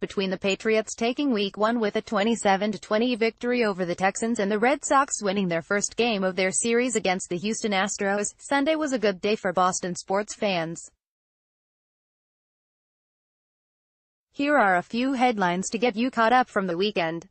between the Patriots taking Week 1 with a 27-20 victory over the Texans and the Red Sox winning their first game of their series against the Houston Astros. Sunday was a good day for Boston sports fans. Here are a few headlines to get you caught up from the weekend.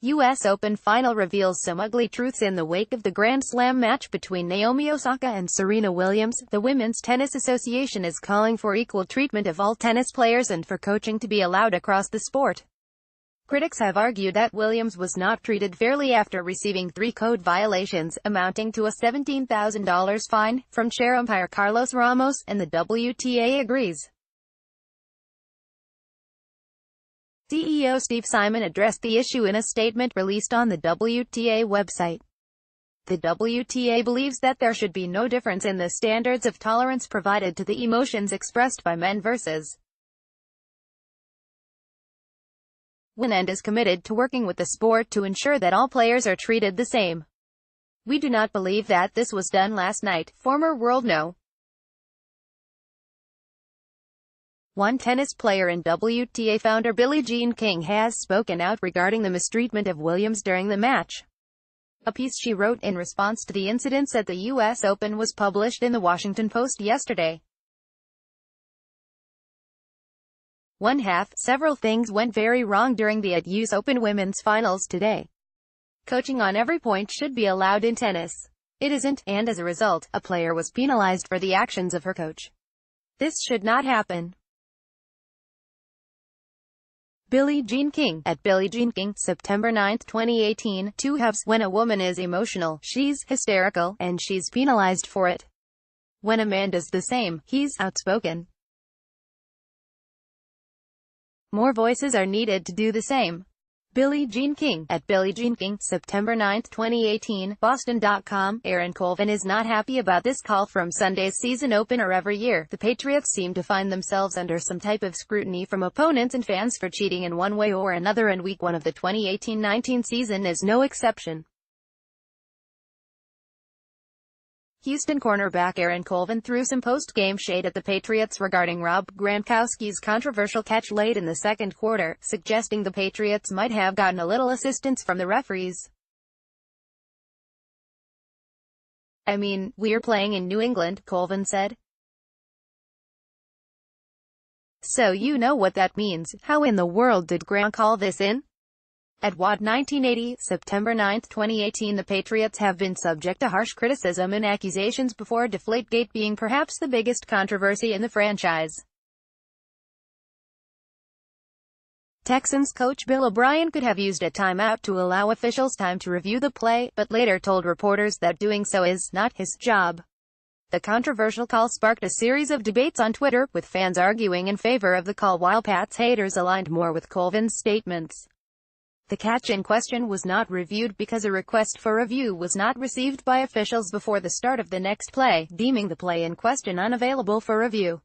U.S. Open final reveals some ugly truths in the wake of the Grand Slam match between Naomi Osaka and Serena Williams. The Women's Tennis Association is calling for equal treatment of all tennis players and for coaching to be allowed across the sport. Critics have argued that Williams was not treated fairly after receiving 3 code violations, amounting to a $17,000 fine, from chair umpire Carlos Ramos, and the WTA agrees. CEO Steve Simon addressed the issue in a statement released on the WTA website. The WTA believes that there should be no difference in the standards of tolerance provided to the emotions expressed by men versus women, and is committed to working with the sport to ensure that all players are treated the same. We do not believe that this was done last night, former World No. 1 tennis player and WTA founder Billie Jean King has spoken out regarding the mistreatment of Williams during the match. A piece she wrote in response to the incidents at the U.S. Open was published in the Washington Post yesterday. Several things went very wrong during the US Open women's finals today. Coaching on every point should be allowed in tennis. It isn't, and as a result, a player was penalized for the actions of her coach. This should not happen. Billie Jean King, at Billie Jean King, September 9, 2018, 2 When a woman is emotional, she's hysterical, and she's penalized for it. When a man does the same, he's outspoken. More voices are needed to do the same. Billie Jean King, at Billie Jean King, September 9, 2018, Boston.com. Aaron Colvin is not happy about this call from Sunday's season opener. Every year, the Patriots seem to find themselves under some type of scrutiny from opponents and fans for cheating in one way or another, and Week 1 of the 2018-19 season is no exception. Houston cornerback Aaron Colvin threw some post-game shade at the Patriots regarding Rob Gronkowski's controversial catch late in the second quarter, suggesting the Patriots might have gotten a little assistance from the referees. "I mean, we're playing in New England," Colvin said. "So you know what that means. How in the world did Gronk call this in?" At WAD 1980, September 9, 2018, the Patriots have been subject to harsh criticism and accusations before, Deflategate being perhaps the biggest controversy in the franchise. Texans coach Bill O'Brien could have used a timeout to allow officials time to review the play, but later told reporters that doing so is not his job. The controversial call sparked a series of debates on Twitter, with fans arguing in favor of the call while Pats haters aligned more with Colvin's statements. The catch in question was not reviewed because a request for review was not received by officials before the start of the next play, deeming the play in question unavailable for review.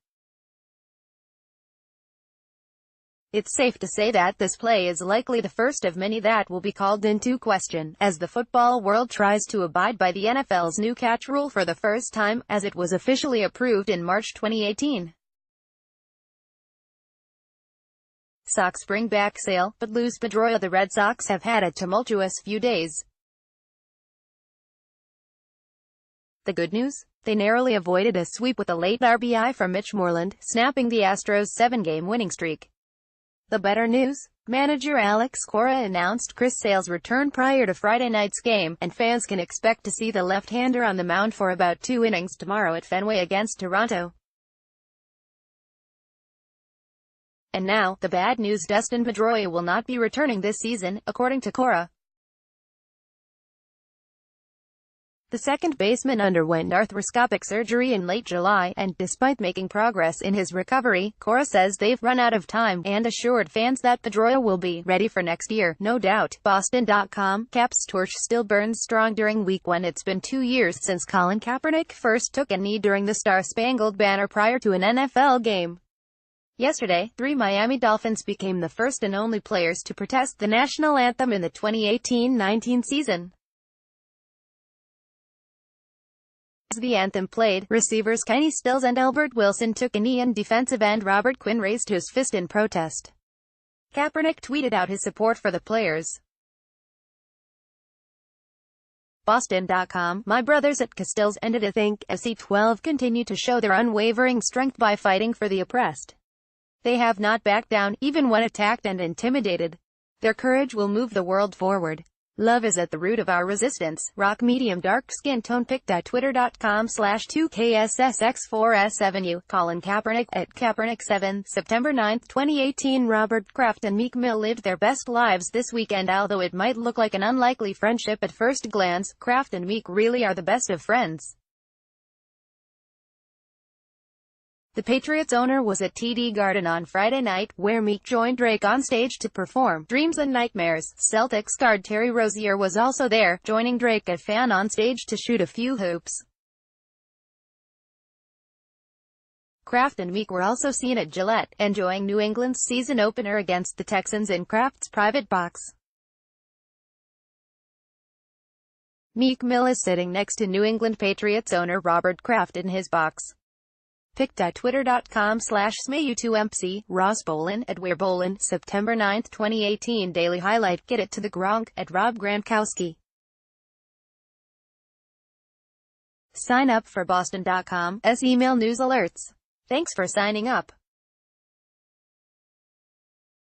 It's safe to say that this play is likely the first of many that will be called into question, as the football world tries to abide by the NFL's new catch rule for the first time, as it was officially approved in March 2018. Sox bring back Sale, but lose Pedroia. The Red Sox have had a tumultuous few days. The good news? They narrowly avoided a sweep with a late RBI from Mitch Moreland, snapping the Astros' 7-game winning streak. The better news? Manager Alex Cora announced Chris Sale's return prior to Friday night's game, and fans can expect to see the left-hander on the mound for about 2 innings tomorrow at Fenway against Toronto. And now, the bad news: Dustin Pedroia will not be returning this season, according to Cora. The second baseman underwent arthroscopic surgery in late July, and, despite making progress in his recovery, Cora says they've run out of time, and assured fans that Pedroia will be ready for next year, no doubt. Boston.com. Caps torch still burns strong during Week 1. It's been 2 years since Colin Kaepernick first took a knee during the Star-Spangled Banner prior to an NFL game. Yesterday, 3 Miami Dolphins became the first and only players to protest the national anthem in the 2018-19 season. the anthem played, receivers Kenny Stills and Albert Wilson took a knee and defensive end Robert Quinn raised his fist in protest. Kaepernick tweeted out his support for the players. Boston.com, my brothers at Castells ended to think, FC12 continue to show their unwavering strength by fighting for the oppressed. They have not backed down, even when attacked and intimidated. Their courage will move the world forward. Love is at the root of our resistance. Rock medium dark skin tone pic.twitter.com/2KSSX4S7U. Colin Kaepernick at Kaepernick7, September 9, 2018. Robert Kraft and Meek Mill lived their best lives this weekend. Although it might look like an unlikely friendship at first glance, Kraft and Meek really are the best of friends. The Patriots owner was at TD Garden on Friday night, where Meek joined Drake on stage to perform Dreams and Nightmares. Celtics guard Terry Rozier was also there, joining Drake at Fan on stage to shoot a few hoops. Kraft and Meek were also seen at Gillette, enjoying New England's season opener against the Texans in Kraft's private box. Meek Mill is sitting next to New England Patriots owner Robert Kraft in his box. pic.twitter.com/smayu2mc, Ross Bolin at We're Bolin, September 9, 2018. Daily highlight, get it to the Gronk, at Rob Gronkowski. Sign up for Boston.com's email news alerts. Thanks for signing up.